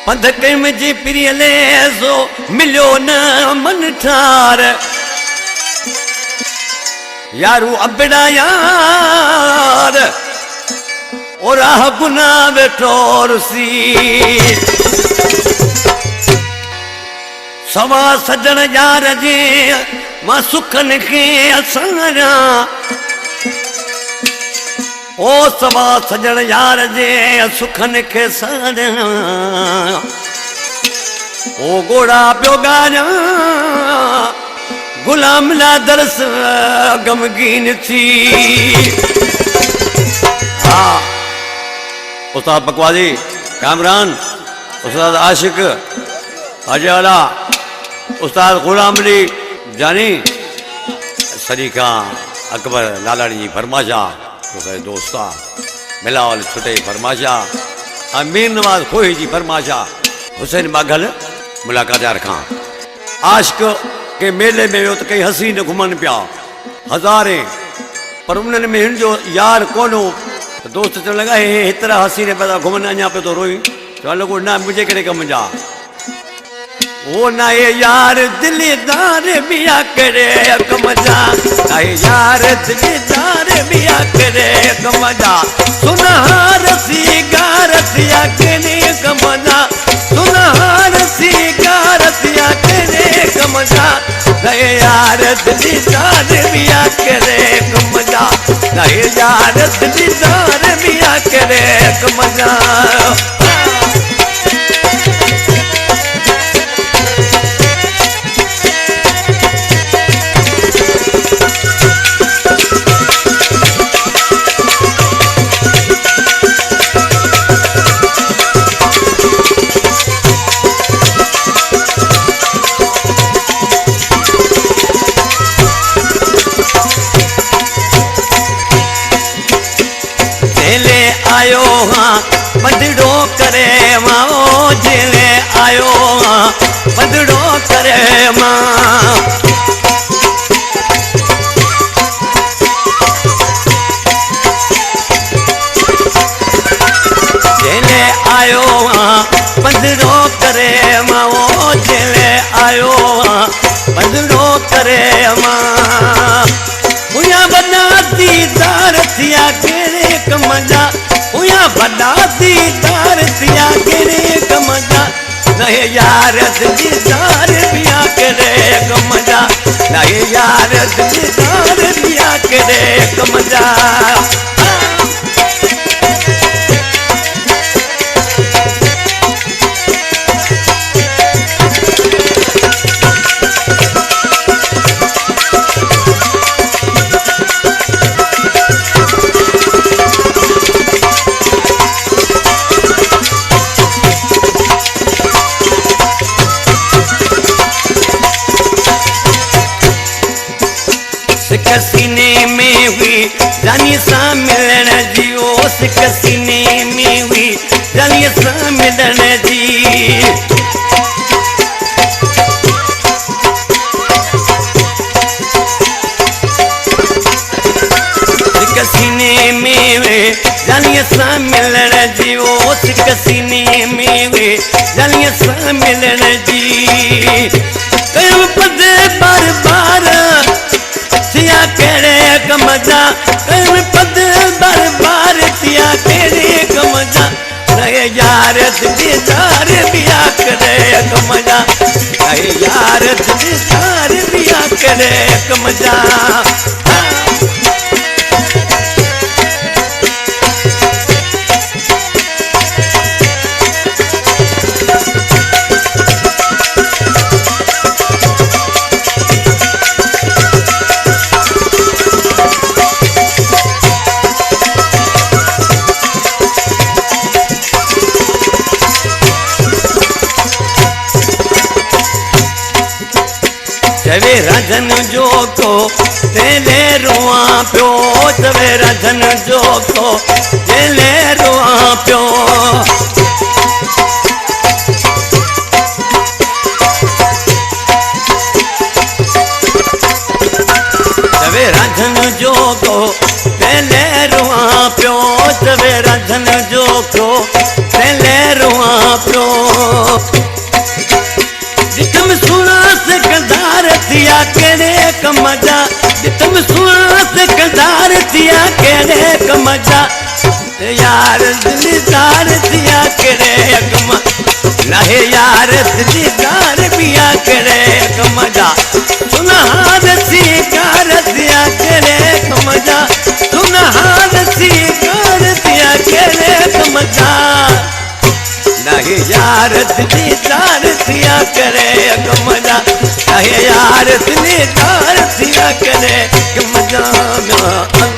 पंध कम जी प्रियले सो मिलो न मन ठार यारू अबड़ा यार और आह गुना बेठोर सी सवा सजन यार जे मां सुखन के असारा ओ सवा सजन यार जे सुखन के सारा ओ गोड़ा पियो गाना गुलाम ला दरस गमगीन थी। हाँ उस्ताद बकवादी कामरान उस्ताद आशिक अजयला उस्ताद गुलाम अली जानी सरीका अकबर लालाड़ी जी फरमाशा तो दोस्ता मिलावल छुटे फरमाशा अमीर नवाज खोही जी फरमाशा हुसैन बाघल मुलाकात यार खां आशिक के मेले में वियो तो कई हसीन घुमन पिया हज़ारे पर उन्हनि में हिन जो यार कोन हो तो दोस्त चवण लगा हे हेतिरा हसीने पिया घुमन अञा पे तो रोई चवण लॻो ना मुझे कहिड़े कम जा वो ना ये यार दिलदार बिया करे कम जा ना ये यार दिलदार बिया करे कम जा सुनहार सी गारतिया करे कम जा सुनहार सी गारतिया करे कम जा ना ये यार दिलदार बिया करे कम जा ना ये यार दिलदार बिया करे कम जा। आयो हाँ बदड़ो करे माओ जेले आयो हाँ बदड़ो करे माँ जेले आयो हाँ बदड़ो करे माओ जेले आयो हाँ बदड़ो करे माँ मुया बनाती दार थिया केरे कमजा उया बनाती दार थिया केरे कमजा नहे यार दिलदार बिया केरे कमजा नहे यार दिलदार बिया केरे कमजा। सीने में हुई जानी सा मिलन जी ओ सिक सीने में हुई जानी सा मिलन जी सिक सीने में हुई जानी सा मिलन जी ओ सिक सीने में हुई जानी सा मिलन जी कम पद बार बार थिया केड़े कमजा कम पद बार बार थिया केड़े कमजा नए यार दिलदार बिया करे कमजा नए यार दिलदार बिया करे कमजा। चवे राजन जो को तेले रुआ प्यो चवे राजन जो को तेले रुआ प्यो चवे राजन जो को तेले रुआ प्यो चवे राजन जो को तेले रुआ प्यो जितम सुना से कदार थिया केड़े कमजा जितम सुना से कदार थिया केड़े कमजा यार दिलदार थिया केड़े कम नहे यार दिलदार पिया केड़े कमजा सुनहार सिकार थिया केड़े कमजा सुनहार सिकार थिया केड़े कमजा नहीं यार दिलदार थिया करे कमजा नहीं यार दिलदार थिया करे कमजा